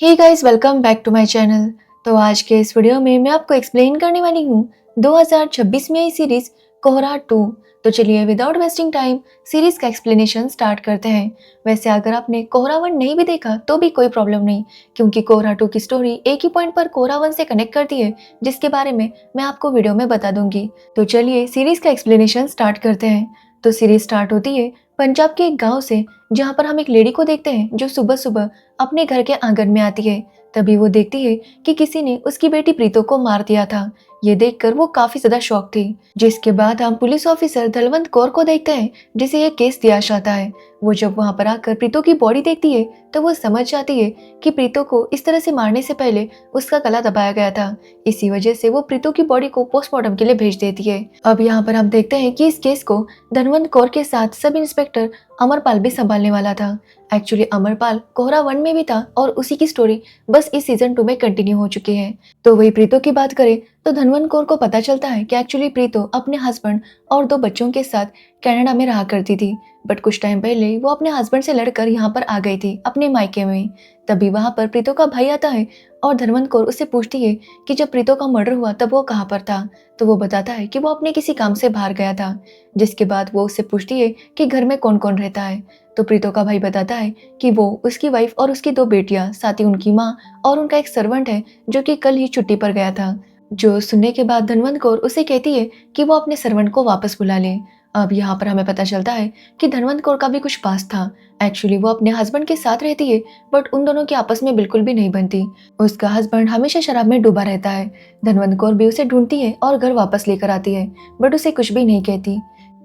Hey guys, welcome back to my channel. तो आज के इस वीडियो में मैं आपको एक्सप्लेन करने वाली हूँ 2026 में आई सीरीज कोहरा 2। तो चलिए विदाउट वेस्टिंग टाइम सीरीज का एक्सप्लेनेशन स्टार्ट करते हैं। वैसे अगर आपने कोहरा 1 नहीं भी देखा तो भी कोई प्रॉब्लम नहीं, क्योंकि कोहरा 2 की स्टोरी एक ही पॉइंट पर कोहरा 1 से कनेक्ट करती है, जिसके बारे में मैं आपको वीडियो में बता दूंगी। तो चलिए सीरीज का एक्सप्लेनेशन स्टार्ट करते हैं। तो सीरीज स्टार्ट होती है पंजाब के एक गाँव से, जहाँ पर हम एक लेडी को देखते हैं जो सुबह सुबह अपने घर के आंगन में आती है। तभी वो देखती है कि किसी ने उसकी बेटी प्रीतो को मार दिया था। ये देखकर वो काफी ज्यादा शॉक थी। जिसके बाद हम पुलिस ऑफिसर दलवंत कौर को देखते हैं, जिसे ये केस दिया जाता है। वो जब वहां पर आकर प्रीतो की बॉडी देखती है तो वो समझ जाती है कि प्रीतो को इस तरह से मारने से पहले उसका गला दबाया गया था। इसी वजह से वो प्रीतो की बॉडी को पोस्टमार्टम के लिए भेज देती है। अब यहाँ पर हम देखते हैं कि इस केस को धनवंत कौर के साथ सब इंस्पेक्टर अमरपाल भी संभालने वाला था। एक्चुअली अमरपाल कोहरा 1 में भी था और उसी की स्टोरी बस इस सीजन 2 में कंटिन्यू हो चुकी है। तो वही प्रीतो की बात करें तो धनवंत कौर को पता चलता है कि एक्चुअली प्रीतो अपने हस्बैंड और 2 बच्चों के साथ कनाडा में रहा करती थी, बट कुछ टाइम पहले वो अपने हस्बैंड से लड़कर यहाँ पर आ गई थी अपने मायके में। तभी वहां पर प्रीतो का भाई आता है और धनवंत कौर उससे पूछती है कि जब प्रीतो का मर्डर हुआ तब वो कहाँ पर था। तो वो बताता है कि वो अपने किसी काम से बाहर गया था। जिसके बाद वो उससे पूछती है कि घर में कौन कौन रहता है। तो प्रीतो का भाई बताता है कि वो, उसकी वाइफ और उसकी 2 बेटियां, साथ ही उनकी माँ और उनका एक सर्वेंट है जो कि कल ही छुट्टी पर गया था। जो सुनने के बाद धनवंत कौर उसे कहती है कि वो अपने सर्वेंट को वापस बुला ले। अब यहाँ पर हमें पता चलता है कि धनवंत कौर का भी कुछ पास था। एक्चुअली वो अपने हस्बैंड के साथ रहती है, बट उन दोनों की आपस में बिल्कुल भी नहीं बनती। उसका हस्बैंड हमेशा शराब में डूबा रहता है। धनवंत कौर भी उसे ढूंढती है और घर वापस लेकर आती है, बट उसे कुछ भी नहीं कहती।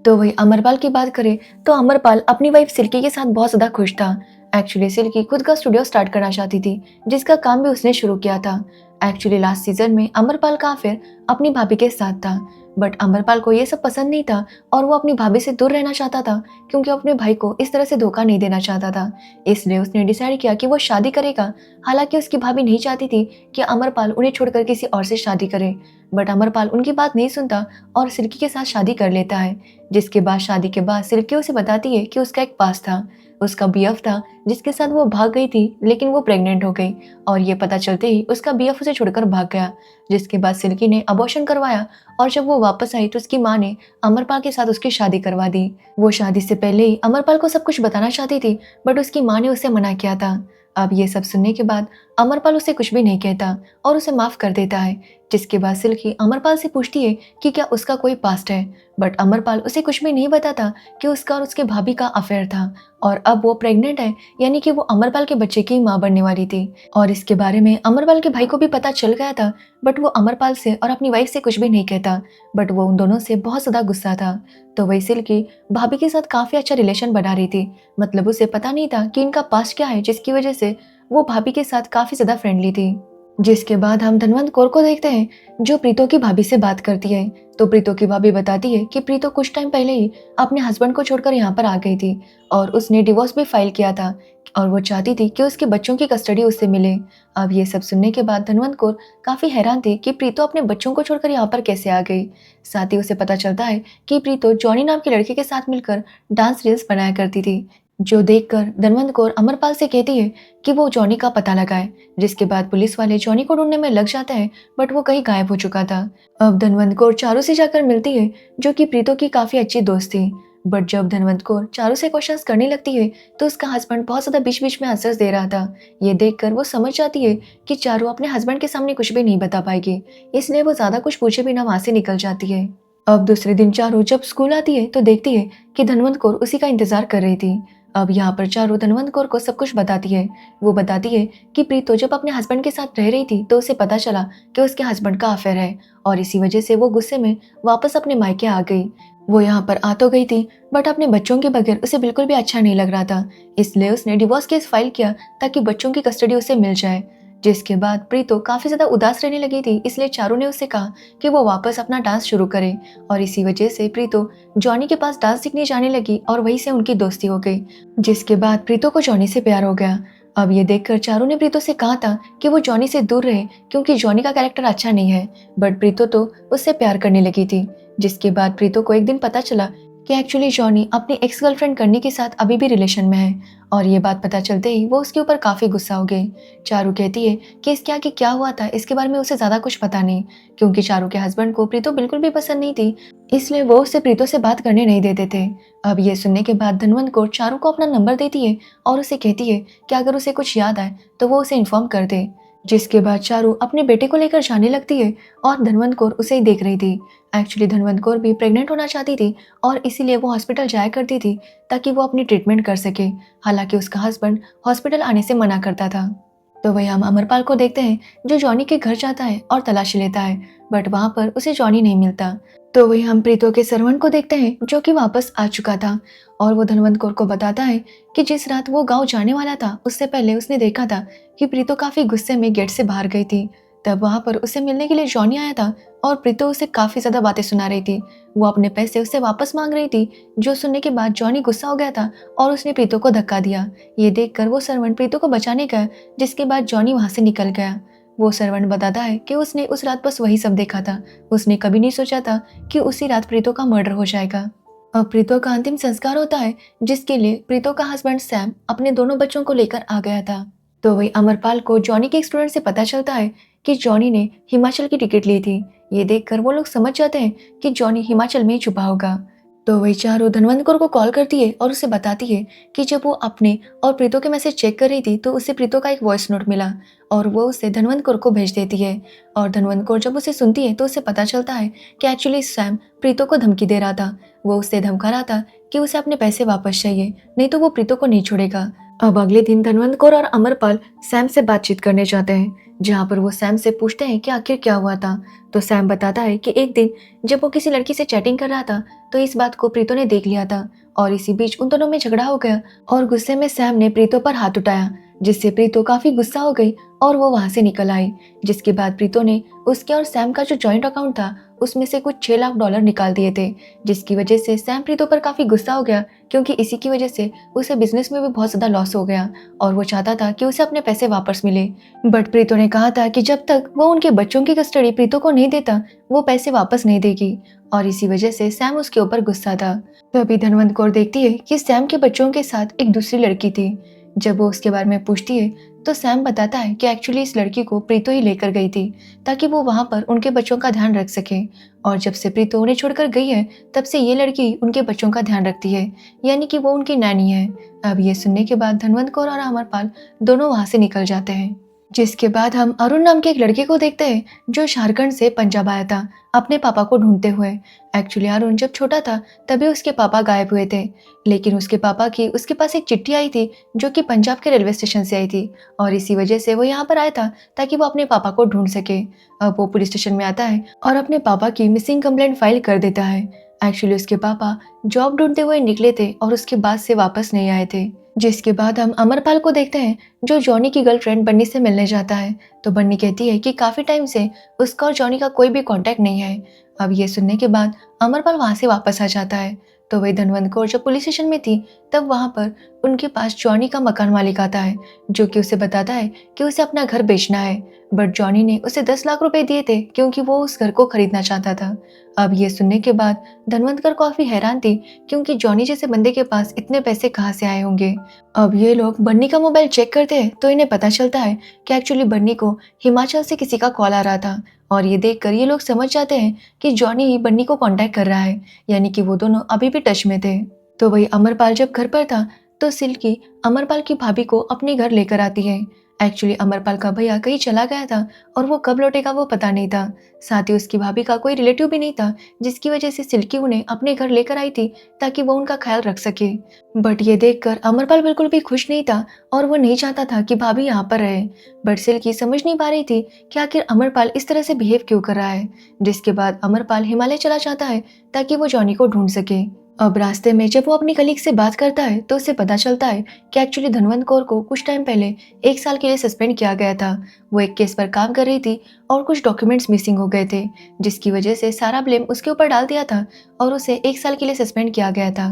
तो वही अमरपाल की बात करें तो अमरपाल अपनी वाइफ सिल्की के साथ बहुत ज्यादा खुश था। एक्चुअली सिल्की खुद का स्टूडियो स्टार्ट करना चाहती थी, जिसका काम भी उसने शुरू किया था। एक्चुअली लास्ट सीजन में अमरपाल का अफेयर अपनी भाभी के साथ था, बट अमरपाल को ये सब पसंद नहीं था और वो अपनी भाभी से दूर रहना चाहता था, क्योंकि अपने भाई को इस तरह से धोखा नहीं देना चाहता था। इसलिए उसने डिसाइड किया कि वो शादी करेगा। हालांकि उसकी भाभी नहीं चाहती थी कि अमरपाल उन्हें छोड़कर किसी और से शादी करे, बट अमरपाल उनकी बात नहीं सुनता और सिल्की के साथ शादी कर लेता है। जिसके बाद शादी के बाद सिल्की उसे बताती है कि उसका एक पास था, उसका बीएफ था जिसके साथ वो भाग गई थी, लेकिन वो प्रेग्नेंट हो गई और ये पता चलते ही उसका बीएफ उसे छोड़कर भाग गया। जिसके बाद सिल्की ने अबॉर्शन करवाया और जब वो वापस आई तो उसकी माँ ने अमरपाल के साथ उसकी शादी करवा दी। वो शादी से पहले ही अमरपाल को सब कुछ बताना चाहती थी, बट उसकी माँ ने उसे मना किया था। अब ये सब सुनने के बाद अमरपाल उसे कुछ भी नहीं कहता और उसे माफ कर देता है। जिसके बाद सिल्की अमरपाल से पूछती है कि क्या उसका कोई पास्ट है, बट अमरपाल उसे कुछ भी नहीं बताता कि उसका और उसके भाभी का अफेयर था और अब वो प्रेग्नेंट है, यानी कि वो अमरपाल के बच्चे की माँ बनने वाली थी। और इसके बारे में अमरपाल के भाई को भी पता चल गया था, बट वो अमरपाल से और अपनी वाइफ से कुछ भी नहीं कहता, बट वो उन दोनों से बहुत ज्यादा गुस्सा था। तो वही सिल्की भाभी के साथ काफी अच्छा रिलेशन बना रही थी, मतलब उसे पता नहीं था कि इनका पास्ट क्या है, जिसकी वजह से वो भाभी के साथ काफी ज्यादा फ्रेंडली थी। जिसके बाद हम धनवंत कौर को देखते हैं, जो प्रीतो की भाभी से बात करती है। तो प्रीतो की भाभी बताती है कि प्रीतो कुछ टाइम पहले ही अपने हस्बैंड को छोड़कर यहाँ पर आ गई थी और उसने डिवोर्स भी फाइल किया था और वो चाहती थी कि उसके बच्चों की कस्टडी उससे मिले। अब ये सब सुनने के बाद धनवंत कौर काफी हैरान थी कि प्रीतो अपने बच्चों को छोड़कर यहाँ पर कैसे आ गई। साथ ही उसे पता चलता है कि प्रीतो जॉनी नाम के लड़के के साथ मिलकर डांस रील्स बनाया करती थी, जो देखकर धनवंत कौर अमरपाल से कहती है कि वो जॉनी का पता लगाए। जिसके बाद पुलिस वाले जॉनी को ढूंढने में लग जाते हैं, बट वो कहीं गायब हो चुका था। अब धनवंत कौर चारू से जाकर मिलती है, जो कि प्रीतो की काफी अच्छी दोस्त थी। बट जब धनवंत कौर चारू से क्वेश्चंस करने लगती है तो उसका हस्बैंड बहुत ज्यादा बीच बीच में आंसर्स दे रहा था। ये देखकर वो समझ जाती है कि चारू अपने हस्बैंड के सामने कुछ भी नहीं बता पाएगी, इसलिए वो ज्यादा कुछ पूछे बिना वहां से निकल जाती है। अब दूसरे दिन चारू जब स्कूल आती है तो देखती है कि धनवंत कौर उसी का इंतजार कर रही थी। अब यहाँ पर चारू धनवंत कौर को सब कुछ बताती है। वो बताती है कि प्रीतो जब अपने हस्बैंड के साथ रह रही थी तो उसे पता चला कि उसके हस्बैंड का अफेयर है और इसी वजह से वो गुस्से में वापस अपने मायके आ गई। वो यहाँ पर आ तो गई थी, बट अपने बच्चों के बगैर उसे बिल्कुल भी अच्छा नहीं लग रहा था, इसलिए उसने डिवोर्स केस फाइल किया ताकि बच्चों की कस्टडी उसे मिल जाए। जिसके बाद प्रीतो काफी ज्यादा उदास रहने लगी थी, इसलिए चारू ने उससे कहा कि वो वापस अपना डांस शुरू करे और इसी वजह से प्रीतो जॉनी के पास डांस सीखने जाने लगी और वहीं से उनकी दोस्ती हो गई। जिसके बाद प्रीतो को जॉनी से प्यार हो गया। अब ये देखकर चारू ने प्रीतो से कहा था कि वो जॉनी से दूर रहे, क्योंकि जॉनी का कैरेक्टर अच्छा नहीं है, बट प्रीतो तो उससे प्यार करने लगी थी। जिसके बाद प्रीतो को एक दिन पता चला कि एक्चुअली जॉनी अपनी एक्स गर्लफ्रेंड करनी के साथ अभी भी रिलेशन में है और ये बात पता चलते ही वो उसके ऊपर काफ़ी गुस्सा हो गई। चारू कहती है कि इसके आगे क्या हुआ था इसके बारे में उसे ज़्यादा कुछ पता नहीं, क्योंकि चारू के हस्बैंड को प्रीतो बिल्कुल भी पसंद नहीं थी, इसलिए वो उसे प्रीतो से बात करने नहीं देते थे। अब ये सुनने के बाद धनवंत कौर चारू को अपना नंबर देती है और उसे कहती है कि अगर उसे कुछ याद आए तो वो उसे इन्फॉर्म कर दे। जिसके बाद चारू अपने बेटे को लेकर जाने लगती है और धनवंत कौर उसे ही देख रही थी। एक्चुअली धनवंत कौर भी प्रेग्नेंट होना चाहती थी और इसीलिए वो हॉस्पिटल जाया करती थी ताकि वो अपनी ट्रीटमेंट कर सके। हालांकि उसका हस्बैंड हॉस्पिटल आने से मना करता था। तो वही हम अमरपाल को देखते हैं जो जॉनी के घर जाता है और तलाशी लेता है, बट वहां पर उसे जॉनी नहीं मिलता। तो वही हम प्रीतो के सर्वेंट को देखते हैं जो कि वापस आ चुका था और वो धनवंत कौर को बताता है कि जिस रात वो गांव जाने वाला था उससे पहले उसने देखा था कि प्रीतो काफी गुस्से में गेट से बाहर गई थी। तब वहां पर उसे मिलने के लिए जॉनी आया था और प्रीतो उसे काफी ज्यादा बातें सुना रही थी। वो अपने पैसे उससे वापस मांग रही थी, जो सुनने के बाद जॉनी गुस्सा हो गया था और उसने प्रीतो को धक्का दिया। ये देखकर वो सर्वेंट प्रीतो को बचाने गया, जिसके बाद जॉनी वहां से निकल गया। वो सर्वेंट बताता है कि उसने उस रात बस वही सब देखा था, उसने कभी नहीं सोचा था कि उसी रात प्रीतो का मर्डर हो जाएगा। अब प्रीतो का अंतिम संस्कार होता है, जिसके लिए प्रीतो का हस्बैंड सैम अपने दोनों बच्चों को लेकर आ गया था। तो वही अमरपाल को जॉनी के स्टूडेंट से पता चलता है कि जॉनी ने हिमाचल की टिकट ली थी। ये देखकर वो लोग समझ जाते हैं कि जॉनी हिमाचल में ही छुपा होगा। तो वही चारू धनवंत कौर को कॉल करती है और उसे बताती है कि जब वो अपने और प्रीतो के मैसेज चेक कर रही थी तो उसे प्रीतो का एक वॉइस नोट मिला और वो उसे धनवंत कौर को भेज देती है। और धनवंत कौर जब उसे सुनती है तो उसे पता चलता है कि एक्चुअली सैम प्रीतो को धमकी दे रहा था। वो उसे धमका रहा था कि उसे अपने पैसे वापस चाहिए, नहीं तो वो प्रीतो को नहीं छोड़ेगा। अब अगले दिन धनवंत कौर और अमरपाल सैम से बातचीत करने जाते हैं, जहाँ पर वो सैम से पूछते हैं कि आखिर क्या हुआ था। तो सैम बताता है कि एक दिन जब वो किसी लड़की से चैटिंग कर रहा था तो इस बात को प्रीतो ने देख लिया था और इसी बीच उन दोनों में झगड़ा हो गया और गुस्से में सैम ने प्रीतो पर हाथ उठाया, जिससे प्रीतो काफी गुस्सा हो गई और वो वहां से निकल आई। जिसके बाद प्रीतो ने उसके और सैम का जो जॉइंट अकाउंट था उसमें से कुछ $6 लाख निकाल दिए थे, जिसकी वजह से सैम प्रीतो पर काफी गुस्सा हो गया, क्योंकि इसी की वजह से उसे बिजनेस में भी बहुत ज्यादा लॉस हो गया और वो चाहता था कि उसे अपने पैसे वापस मिले। बट प्रीतो ने कहा था कि जब तक वो उनके बच्चों की कस्टडी प्रीतो को नहीं देता वो पैसे वापस नहीं देगी, और इसी वजह से सैम उसके ऊपर गुस्सा था। तभी धनवंत कौर देखती है कि सैम के बच्चों के साथ एक दूसरी लड़की थी। जब वो उसके बारे में पूछती है तो सैम बताता है कि एक्चुअली इस लड़की को प्रीतो ही लेकर गई थी ताकि वो वहां पर उनके बच्चों का ध्यान रख सके, और जब से प्रीतो उन्हें छोड़कर गई है तब से ये लड़की उनके बच्चों का ध्यान रखती है, यानी कि वो उनकी नैनी है। अब ये सुनने के बाद धनवंत कौर और अमरपाल दोनों वहां से निकल जाते हैं। जिसके बाद हम अरुण नाम के एक लड़के को देखते हैं जो झारखंड से पंजाब आया था अपने पापा को ढूंढते हुए। एक्चुअली अरुण जब छोटा था तभी उसके पापा गायब हुए थे, लेकिन उसके पापा की उसके पास एक चिट्ठी आई थी जो कि पंजाब के रेलवे स्टेशन से आई थी, और इसी वजह से वो यहाँ पर आया था ताकि वो अपने पापा को ढूंढ सके। अब वो पुलिस स्टेशन में आता है और अपने पापा की मिसिंग कंप्लेंट फाइल कर देता है। एक्चुअली उसके पापा जॉब ढूंढते हुए निकले थे और उसके बाद से वापस नहीं आए थे। जिसके बाद हम अमरपाल को देखते हैं जो जॉनी की गर्लफ्रेंड बन्नी से मिलने जाता है। तो बन्नी कहती है कि काफी टाइम से उसका और जॉनी का कोई भी कांटेक्ट नहीं है। अब ये सुनने के बाद अमरपाल वहां से वापस आ जाता है। तो वही धनवंत कौर जब पुलिस स्टेशन में थी तब वहां पर उनके पास जॉनी का मकान मालिक आता है, जो कि उसे बताता है कि उसे अपना घर बेचना है। बट जॉनी ने उसे 10 लाख रुपए दिए थे क्योंकि वो उस घर को खरीदना चाहता था। अब ये सुनने के बाद धनवंत कौर काफी हैरान थी, क्योंकि जॉनी जैसे बंदे के पास इतने पैसे कहाँ से आए होंगे। अब ये लोग बन्नी का मोबाइल चेक करते हैं तो इन्हें पता चलता है कि एक्चुअली बन्नी को हिमाचल से किसी का कॉल आ रहा था, और ये देखकर ये लोग समझ जाते हैं कि जॉनी ही बन्नी को कांटेक्ट कर रहा है, यानी कि वो दोनों अभी भी टच में थे। तो वही अमरपाल जब घर पर था तो सिल्की अमरपाल की भाभी को अपने घर लेकर आती है। एक्चुअली अमरपाल का भैया कहीं चला गया था और वो कब लौटेगा वो पता नहीं था। साथ ही उसकी भाभी का कोई रिलेटिव भी नहीं था, जिसकी वजह से सिल्की उन्हें अपने घर लेकर आई थी ताकि वो उनका ख्याल रख सके। बट ये देखकर अमरपाल बिल्कुल भी खुश नहीं था और वो नहीं चाहता था कि भाभी यहाँ पर रहे। बट सिल्की समझ नहीं पा रही थी कि आखिर अमरपाल इस तरह से बिहेव क्यों कर रहा है। जिसके बाद अमरपाल हिमालय चला जाता है ताकि वो जॉनी को ढूंढ सके। अब रास्ते में जब वो अपनी कलीग से बात करता है तो उसे पता चलता है कि एक्चुअली धनवंत कौर को कुछ टाइम पहले 1 साल के लिए सस्पेंड किया गया था। वो एक केस पर काम कर रही थी और कुछ डॉक्यूमेंट्स मिसिंग हो गए थे, जिसकी वजह से सारा ब्लेम उसके ऊपर डाल दिया था और उसे 1 साल के लिए सस्पेंड किया गया था।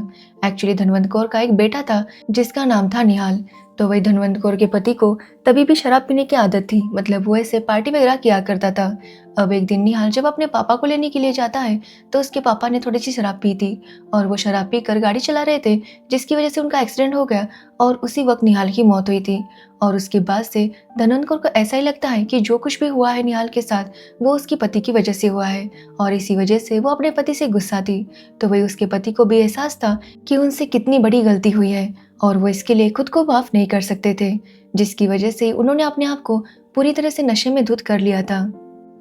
एक्चुअली धनवंत कौर का एक बेटा था जिसका नाम था निहाल। तो वही धनवंत कौर के पति को तभी भी शराब पीने की आदत थी, मतलब वो ऐसे पार्टी वगैरह किया करता था। अब एक दिन निहाल जब अपने पापा को लेने के लिए जाता है तो उसके पापा ने थोड़ी सी शराब पी थी और वो शराब पीकर गाड़ी चला रहे थे, जिसकी वजह से उनका एक्सीडेंट हो गया और उसी वक्त निहाल की मौत हुई थी। और उसके बाद से धनवंत कौर को ऐसा ही लगता है कि जो कुछ भी हुआ है निहाल के साथ वो उसकी पति की वजह से हुआ है और इसी वजह से वो अपने पति से गुस्सा थी। तो वही उसके पति को भी एहसास था कि उनसे कितनी बड़ी गलती हुई है और वो इसके लिए खुद को माफ नहीं कर सकते थे, जिसकी वजह से उन्होंने अपने आप को पूरी तरह से नशे में धुत कर लिया था।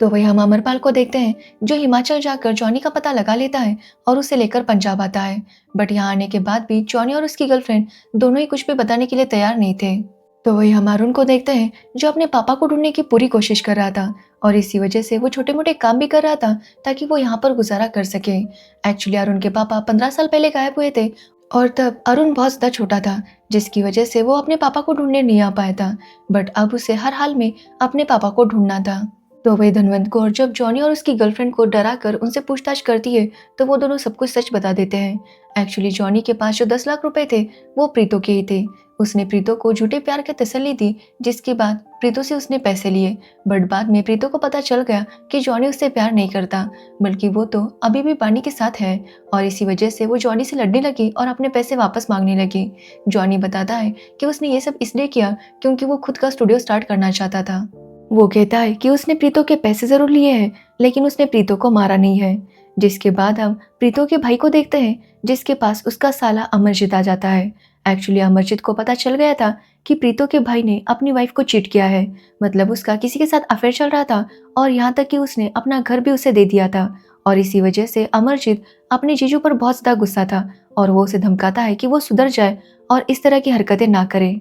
तो वही हम अमरपाल को देखते हैं जो हिमाचल जाकर जॉनी का पता लगा लेता है और उसे लेकर पंजाब आता है। बट यहाँ आने के बाद भी जॉनी और उसकी गर्लफ्रेंड दोनों ही कुछ भी बताने के लिए तैयार नहीं थे। तो वही हम अरुण को देखते हैं जो अपने पापा को ढूंढने की पूरी कोशिश कर रहा था और इसी वजह से वो छोटे मोटे काम भी कर रहा था ताकि वो यहाँ पर गुजारा कर सके। एक्चुअली अरुण के पापा 15 साल पहले गायब हुए थे और तब अरुण बहुत ज़्यादा छोटा था, जिसकी वजह से वो अपने पापा को ढूंढने नहीं आ पाया था। बट अब उसे हर हाल में अपने पापा को ढूंढना था। तो वही धनवंत कौर जब जॉनी और उसकी गर्लफ्रेंड को डरा कर उनसे पूछताछ करती है तो वो दोनों सब कुछ सच बता देते हैं। एक्चुअली जॉनी के पास जो 10 लाख रुपए थे वो प्रीतो के ही थे। उसने प्रीतो को झूठे प्यार की तसल्ली दी, जिसके बाद प्रीतो से उसने पैसे लिए। बट बाद में प्रीतो को पता चल गया कि जॉनी उससे प्यार नहीं करता, बल्कि वो तो अभी भी बानी के साथ है और इसी वजह से वो जॉनी से लड़ने लगी और अपने पैसे वापस मांगने लगी। जॉनी बताता है कि उसने ये सब इसलिए किया क्योंकि वो खुद का स्टूडियो स्टार्ट करना चाहता था। वो कहता है कि उसने प्रीतो के पैसे जरूर लिए हैं लेकिन उसने प्रीतो को मारा नहीं है। जिसके बाद हम प्रीतो के भाई को देखते हैं जिसके पास उसका साला अमरजीत आ जाता है। एक्चुअली अमरजीत को पता चल गया था कि प्रीतो के भाई ने अपनी वाइफ को चीट किया है, मतलब उसका किसी के साथ अफेयर चल रहा था और यहाँ तक कि उसने अपना घर भी उसे दे दिया था। और इसी वजह से अमरजीत अपने जीजू पर बहुत ज़्यादा गुस्सा था और वो उसे धमकाता है कि वो सुधर जाए और इस तरह की हरकतें ना करे।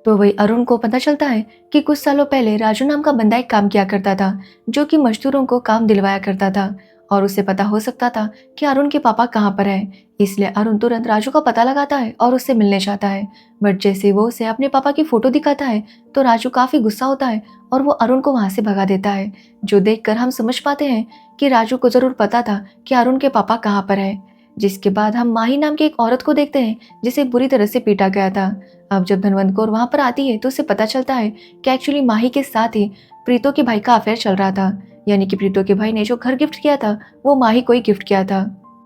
तो वही अरुण को पता चलता है कि कुछ सालों पहले राजू नाम का बंदा एक काम किया करता था जो कि मजदूरों को काम दिलवाया करता था और उसे पता हो सकता था कि अरुण के पापा कहाँ पर है। इसलिए अरुण तुरंत राजू का पता लगाता है और उससे मिलने जाता है। बट जैसे वो उसे अपने पापा की फोटो दिखाता है तो राजू काफी गुस्सा होता है और वो अरुण को वहां से भगा देता है, जो देखकर हम समझ पाते हैं कि राजू को जरूर पता था कि अरुण के पापा कहाँ पर है। जिसके बाद हम माही नाम की एक औरत को देखते हैं जिसे बुरी तरह से पीटा गया था। अब जब धनवंत कौर वहां पर आती है तो उसे पता चलता है कि एक्चुअली माही के साथ ही प्रीतो के भाई का अफेयर चल रहा था, यानी कि प्रीतो के भाई ने जो घर गिफ्ट किया था वो माही को ही गिफ्ट किया था।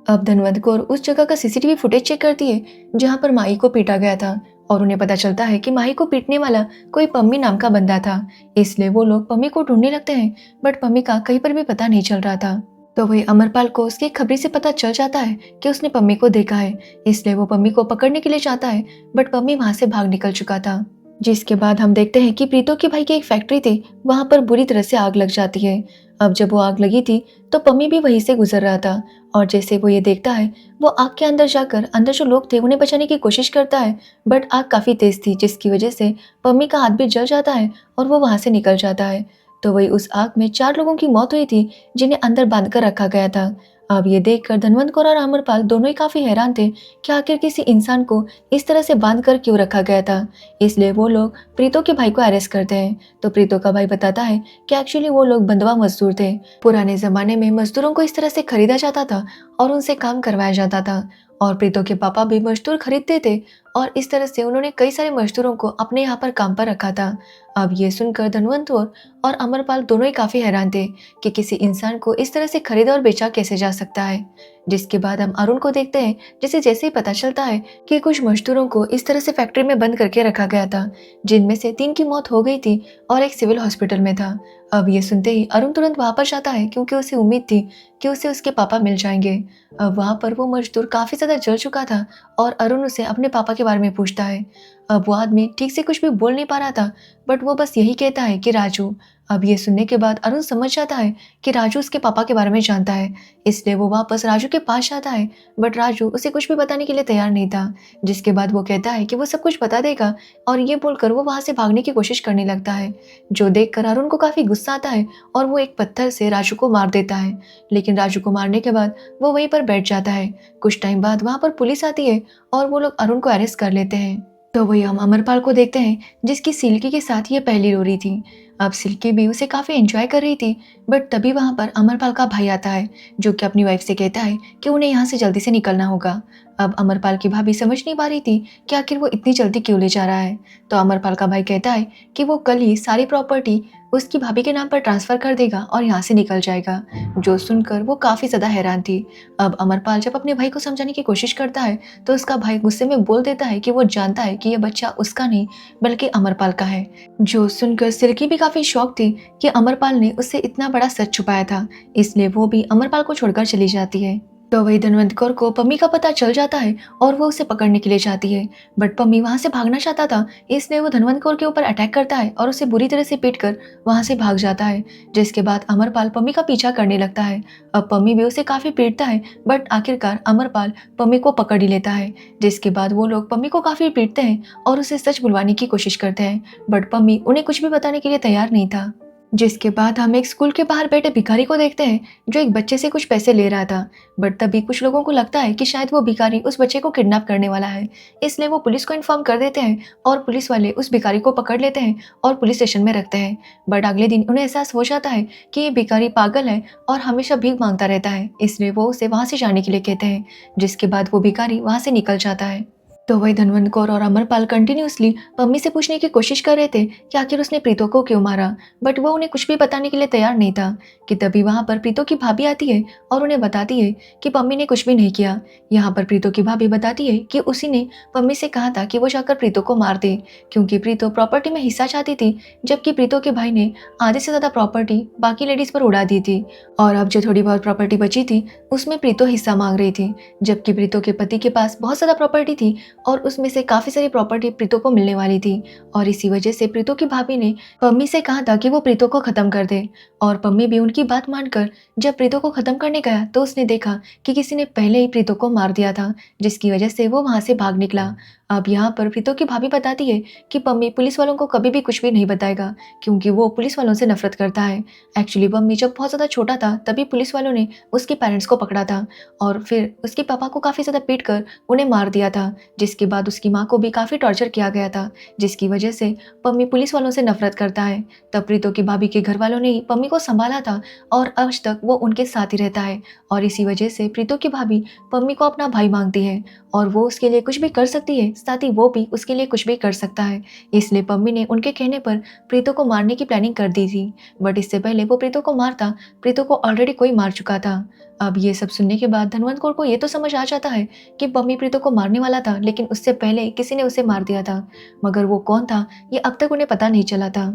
अब धनवंत कौर उस जगह का सीसीटीवी फुटेज चेक करती है जहाँ पर माही को पीटा गया था और उन्हें पता चलता है कि माही को पीटने वाला कोई पम्मी नाम का बंदा था। इसलिए वो लोग पम्मी को ढूंढने लगते हैं बट पम्मी का कहीं पर भी पता नहीं चल रहा था। तो वही अमरपाल को उसकी खबरी से पता चल जाता है कि उसने पम्मी को देखा है, इसलिए वो पम्मी को पकड़ने के लिए जाता है बट पम्मी वहां से भाग निकल चुका था। जिसके बाद हम देखते हैं कि प्रीतो के भाई की एक फैक्ट्री थी, वहां पर बुरी तरह से आग लग जाती है। अब जब वो आग लगी थी तो पम्मी भी वहीं से गुजर रहा था और जैसे वो ये देखता है वो आग के अंदर जाकर अंदर जो लोग थे उन्हें बचाने की कोशिश करता है बट आग काफी तेज थी, जिसकी वजह से पम्मी का हाथ भी जल जाता है और वो वहां से निकल जाता है। तो वही उस आग में 4 लोगों की मौत हुई थी जिन्हें अंदर बांध कर रखा गया था। अब ये देखकर धनवंत कौर और अमरपाल दोनों ही काफी हैरान थे कि आखिर किसी इंसान को इस तरह से बांध कर क्यों रखा गया था। इसलिए वो लोग प्रीतो के भाई को अरेस्ट करते हैं। तो प्रीतो का भाई बताता है कि एक्चुअली वो लोग बंधवा मजदूर थे। पुराने जमाने में मजदूरों को इस तरह से खरीदा जाता था और उनसे काम करवाया जाता था और प्रीतो के पापा भी मजदूर खरीदते थे और इस तरह से उन्होंने कई सारे मजदूरों को अपने यहाँ पर काम पर रखा था। अब ये सुनकर धनवंत कौर और अमरपाल दोनों ही काफी हैरान थे कि किसी इंसान को इस तरह से खरीदा और बेचा कैसे जा सकता है। जिसके बाद हम अरुण को देखते हैं जिसे जैसे ही पता चलता है कि कुछ मजदूरों को इस तरह से फैक्ट्री में बंद करके रखा गया था, जिनमें से 3 की मौत हो गई थी और एक सिविल हॉस्पिटल में था। अब ये सुनते ही अरुण तुरंत वहां पर जाता है क्योंकि उसे उम्मीद थी कि उसे उसके पापा मिल जाएंगे। अब वहां पर वो मजदूर काफी ज्यादा जल चुका था और अरुण उसे अपने पापा के बारे में पूछता है। अब वो आदमी ठीक से कुछ भी बोल नहीं पा रहा था बट वो बस यही कहता है कि राजू। अब ये सुनने के बाद अरुण समझ जाता है कि राजू उसके पापा के बारे में जानता है, इसलिए वो वापस राजू के पास जाता है बट राजू उसे कुछ भी बताने के लिए तैयार नहीं था। जिसके बाद वो कहता है कि वो सब कुछ बता देगा और ये बोलकर वो वहां से भागने की कोशिश करने लगता है, जो देखकर अरुण को काफी गुस्सा आता है और वो एक पत्थर से राजू को मार देता है। लेकिन राजू को मारने के बाद वो वहीं पर बैठ जाता है। कुछ टाइम बाद वहां पर पुलिस आती है और वो लोग अरुण को अरेस्ट कर लेते हैं। तो वही हम अमरपाल को देखते हैं जिसकी सिल्की के साथ ये पहली रोरी थी। अब सिल्की भी उसे काफ़ी एंजॉय कर रही थी, बट तभी वहाँ पर अमरपाल का भाई आता है, जो कि अपनी वाइफ से कहता है कि उन्हें यहाँ से जल्दी से निकलना होगा। अब अमरपाल की भाभी समझ नहीं पा रही थी कि आखिर वो इतनी जल्दी क्यों ले जा रहा है। तो अमरपाल का भाई कहता है कि वो कल ही सारी प्रॉपर्टी उसकी भाभी के नाम पर ट्रांसफ़र कर देगा और यहाँ से निकल जाएगा। जो सुनकर वो काफ़ी ज़्यादा हैरान थी। अब अमरपाल जब अपने भाई को समझाने की कोशिश करता है, तो उसका भाई गुस्से में बोल देता है कि वो जानता है कि ये बच्चा उसका नहीं बल्कि अमरपाल का है। जो सुनकर सिल्की भी काफ़ी शॉक थी कि अमरपाल ने उससे इतना बड़ा सच छुपाया था, इसलिए वो भी अमरपाल को छोड़कर चली जाती है। तो वही धनवंत कौर को पम्मी का पता चल जाता है और वो उसे पकड़ने के लिए जाती है, बट पम्मी वहाँ से भागना चाहता था, इसलिए वो धनवंत कौर के ऊपर अटैक करता है और उसे बुरी तरह से पीटकर वहाँ से भाग जाता है। जिसके बाद अमरपाल पम्मी का पीछा करने लगता है। अब पम्मी भी उसे काफ़ी पीटता है, बट आखिरकार अमरपाल पम्मी को पकड़ ही लेता है। जिसके बाद वो लोग पम्मी को काफ़ी पीटते हैं और उसे सच बुलवाने की कोशिश करते हैं, बट पम्मी उन्हें कुछ भी बताने के लिए तैयार नहीं था। जिसके बाद हम एक स्कूल के बाहर बैठे भिखारी को देखते हैं, जो एक बच्चे से कुछ पैसे ले रहा था, बट तभी कुछ लोगों को लगता है कि शायद वो भिखारी उस बच्चे को किडनैप करने वाला है, इसलिए वो पुलिस को इन्फॉर्म कर देते हैं और पुलिस वाले उस भिखारी को पकड़ लेते हैं और पुलिस स्टेशन में रखते हैं। बट अगले दिन उन्हें एहसास हो जाता है कि ये भिखारी पागल है और हमेशा भीख मांगता रहता है, इसलिए वो उसे वहाँ से जाने के लिए कहते हैं। जिसके बाद वो भिखारी वहाँ से निकल जाता है। तो वही धनवंत कौर और अमरपाल कंटिन्यूअसली पम्मी से पूछने की कोशिश कर रहे थे कि आखिर उसने प्रीतो को क्यों मारा, बट वो उन्हें कुछ भी बताने के लिए तैयार नहीं था। कि तभी वहाँ पर प्रीतो की भाभी आती है और उन्हें बताती है कि पम्मी ने कुछ भी नहीं किया। यहाँ पर प्रीतो की भाभी बताती है कि उसी ने पम्मी से कहा था कि वो जाकर प्रीतो को मार दे, क्योंकि प्रीतो प्रॉपर्टी में हिस्सा चाहती थी, जबकि प्रीतो के भाई ने आधे से ज़्यादा प्रॉपर्टी बाकी लेडीज़ पर उड़ा दी थी। और अब जो थोड़ी बहुत प्रॉपर्टी बची थी उसमें प्रीतो हिस्सा मांग रही थी, जबकि प्रीतो के पति के पास बहुत ज़्यादा प्रॉपर्टी थी और उसमें से काफ़ी सारी प्रॉपर्टी प्रीतो को मिलने वाली थी। और इसी वजह से प्रीतो की भाभी ने पम्मी से कहा था कि वो प्रीतो को ख़त्म कर दे। और पम्मी भी उनकी बात मानकर जब प्रीतो को ख़त्म करने गया तो उसने देखा कि किसी ने पहले ही प्रीतो को मार दिया था, जिसकी वजह से वो वहाँ से भाग निकला। अब यहाँ पर प्रीतो की भाभी बताती है कि पम्मी पुलिस वालों को कभी भी कुछ भी नहीं बताएगा, क्योंकि वो पुलिस वालों से नफरत करता है। एक्चुअली पम्मी जब बहुत ज़्यादा छोटा था तभी पुलिस वालों ने उसके पेरेंट्स को पकड़ा था और फिर उसके पापा को काफ़ी ज़्यादा पीट कर उन्हें मार दिया था। जिसके बाद उसकी माँ को भी काफ़ी टॉर्चर किया गया था, जिसकी वजह से पम्मी पुलिस वालों से नफरत करता है। तब प्रीतो की भाभी के घर वालों ने ही पम्मी को संभाला था और आज तक वो उनके साथ ही रहता है। और इसी वजह से प्रीतो की भाभी पम्मी को अपना भाई मांगती है और वो उसके लिए कुछ भी कर सकती है, साथ ही वो भी उसके लिए कुछ भी कर सकता है। इसलिए पम्मी ने उनके कहने पर प्रीतो को मारने की प्लानिंग कर दी थी, बट इससे पहले वो प्रीतो को मारता, प्रीतो को ऑलरेडी कोई मार चुका था। अब ये सब सुनने के बाद धनवंत कौर को ये तो समझ आ जाता है कि पम्मी प्रीतो को मारने वाला था, लेकिन उससे पहले किसी ने उसे मार दिया था, मगर वो कौन था ये अब तक उन्हें पता नहीं चला था।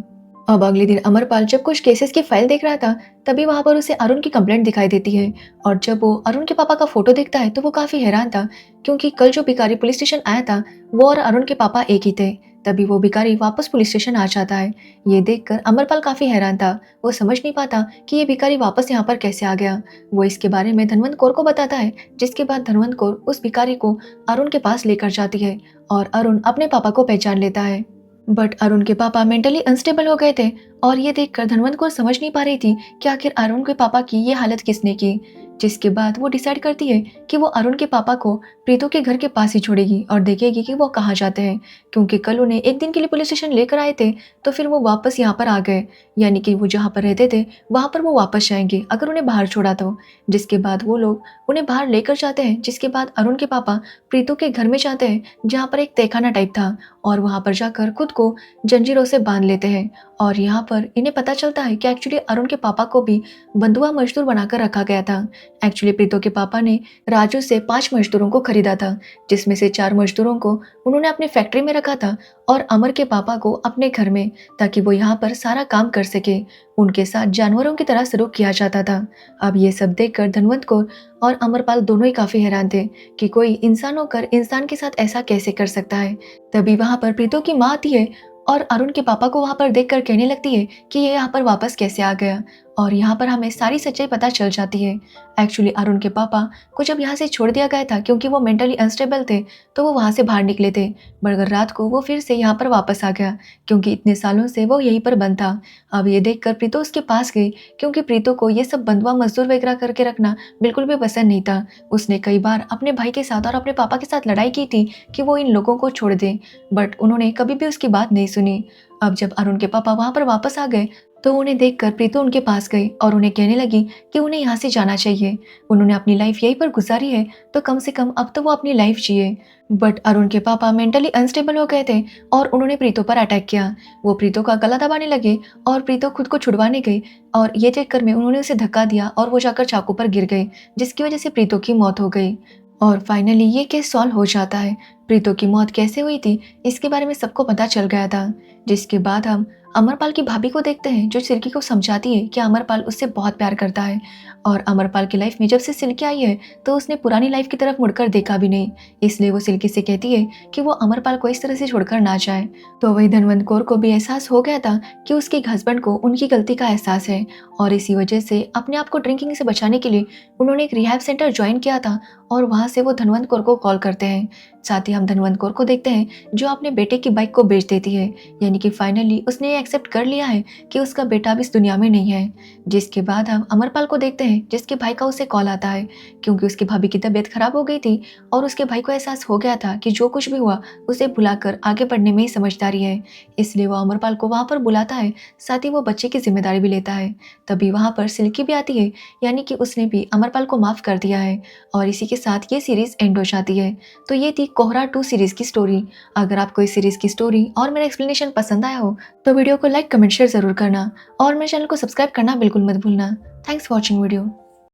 अब अगले दिन अमरपाल जब कुछ केसेस की फाइल देख रहा था, तभी वहां पर उसे अरुण की कंप्लेंट दिखाई देती है। और जब वो अरुण के पापा का फोटो देखता है तो वो काफी हैरान था, क्योंकि कल जो भिखारी पुलिस स्टेशन आया था वो और अरुण के पापा एक ही थे। तभी वो भिखारी वापस पुलिस स्टेशन आ जाता है। ये देखकर अमरपाल काफी हैरान था, वो समझ नहीं पाता कि ये भिखारी वापस यहाँ पर कैसे आ गया। वो इसके बारे में धनवंत कौर को बताता है, जिसके बाद धनवंत कौर उस भिखारी को अरुण के पास लेकर जाती है और अरुण अपने पापा को पहचान लेता है। बट अरुण के पापा मेंटली अनस्टेबल हो गए थे और ये देखकर धनवंत कौर समझ नहीं पा रही थी कि आखिर अरुण के पापा की ये हालत किसने की। जिसके बाद वो डिसाइड करती है कि वो अरुण के पापा को प्रीतो के घर के पास ही छोड़ेगी और देखेगी कि वो कहाँ जाते हैं, क्योंकि कल उन्हें एक दिन के लिए पुलिस स्टेशन लेकर आए थे तो फिर वो वापस यहाँ पर आ गए, यानी कि वो जहाँ पर रहते थे वहाँ पर वो वापस जाएंगे अगर उन्हें बाहर छोड़ा तो। जिसके बाद वो लोग उन्हें बाहर लेकर जाते हैं, जिसके बाद अरुण के पापा प्रीतो के घर में जाते हैं जहाँ पर एक तहखाना टाइप था और वहाँ पर जाकर खुद को जंजीरों से बांध लेते हैं। और यहाँ पर इन्हें पता चलता है कि एक्चुअली अरुण के पापा को भी बंधुआ मजदूर बनाकर रखा गया था। एक्चुअली प्रीतो के पापा ने राजू से 5 मजदूरों को खरीदा था, जिसमें से 4 मजदूरों को उन्होंने अपनी फैक्ट्री में रखा था और अमर के पापा को अपने घर में, ताकि वो यहाँ पर सारा काम कर सके। उनके साथ जानवरों की तरह सलूक किया जाता था। अब ये सब देखकर धनवंत कौर और अमरपाल दोनों ही काफी हैरान थे कि कोई इंसान होकर इंसान के साथ ऐसा कैसे कर सकता है। तभी वहां पर प्रीतो की माँ आती है और अरुण के पापा को वहां पर देखकर कहने लगती है कि ये यहाँ पर वापस कैसे आ गया। और यहाँ पर हमें सारी सच्चाई पता चल जाती है। एक्चुअली अरुण के पापा को जब यहाँ से छोड़ दिया गया था क्योंकि वो मेंटली अनस्टेबल थे, तो वो वहाँ से बाहर निकले थे, मगर रात को वो फिर से यहाँ पर वापस आ गया क्योंकि इतने सालों से वो यहीं पर बंद था। अब ये देखकर प्रीतो उसके पास गई, क्योंकि प्रीतो को ये सब बंधुआ मजदूर वगैरह करके रखना बिल्कुल भी पसंद नहीं था। उसने कई बार अपने भाई के साथ और अपने पापा के साथ लड़ाई की थी कि वो इन लोगों को छोड़ दें, बट उन्होंने कभी भी उसकी बात नहीं सुनी। अब जब अरुण के पापा वहाँ पर वापस आ गए तो उन्हें देखकर प्रीतो उनके पास गई और उन्हें कहने लगी कि उन्हें यहाँ से जाना चाहिए। उन्होंने अपनी लाइफ यहीं पर गुजारी है तो कम से कम अब तो वो अपनी लाइफ जिए। बट अरुण के पापा मेंटली अनस्टेबल हो गए थे और उन्होंने प्रीतो पर अटैक किया। वो प्रीतो का गला दबाने लगे और प्रीतो खुद को छुड़वाने गई और ये चक्कर में उन्होंने उसे धक्का दिया और वो जाकर चाकू पर गिर गए, जिसकी वजह से प्रीतो की मौत हो गई। और फाइनली ये केस सॉल्व हो जाता है। प्रीतो की मौत कैसे हुई थी इसके बारे में सबको पता चल गया था। जिसके बाद हम अमरपाल की भाभी को देखते हैं जो सिल्की को समझाती है कि अमरपाल उससे बहुत प्यार करता है। और अमरपाल की लाइफ में जब से सिल्की आई है तो उसने पुरानी लाइफ की तरफ मुड़कर देखा भी नहीं, इसलिए वो सिल्की से कहती है कि वो अमरपाल को इस तरह से छोड़कर ना जाए। तो वही धनवंत कौर को भी एहसास हो गया था कि उसके हस्बैंड को उनकी गलती का एहसास है और इसी वजह से अपने आप को ड्रिंकिंग से बचाने के लिए उन्होंने एक रिहैब सेंटर ज्वाइन किया था और वहाँ से वो धनवंत कौर को कॉल करते हैं। साथ ही हम धनवंत कौर को देखते हैं जो अपने बेटे की बाइक को बेच देती है, यानी कि फाइनली उसने ये एक्सेप्ट कर लिया है कि उसका बेटा अब इस दुनिया में नहीं है। जिसके बाद हम अमरपाल को देखते हैं जिसके भाई का उसे कॉल आता है क्योंकि उसकी भाभी की तबीयत खराब हो गई थी और उसके भाई को एहसास हो गया था कि जो कुछ भी हुआ उसे भुलाकर आगे बढ़ने में ही समझदारी है, इसलिए वो अमरपाल को वहाँ पर बुलाता है। साथ ही वो बच्चे की जिम्मेदारी भी लेता है। तभी वहाँ पर सिल्की भी आती है, यानी कि उसने भी अमरपाल को माफ़ कर दिया है और इसी के साथ ये सीरीज़ एंड हो जाती है। तो ये थी कोहरा 2 सीरीज़ की स्टोरी। अगर आपको इस सीरीज़ की स्टोरी और मेरा एक्सप्लेनेशन पसंद आया हो तो वीडियो को लाइक कमेंट शेयर ज़रूर करना और मेरे चैनल को सब्सक्राइब करना बिल्कुल मत भूलना। Thanks for watching video.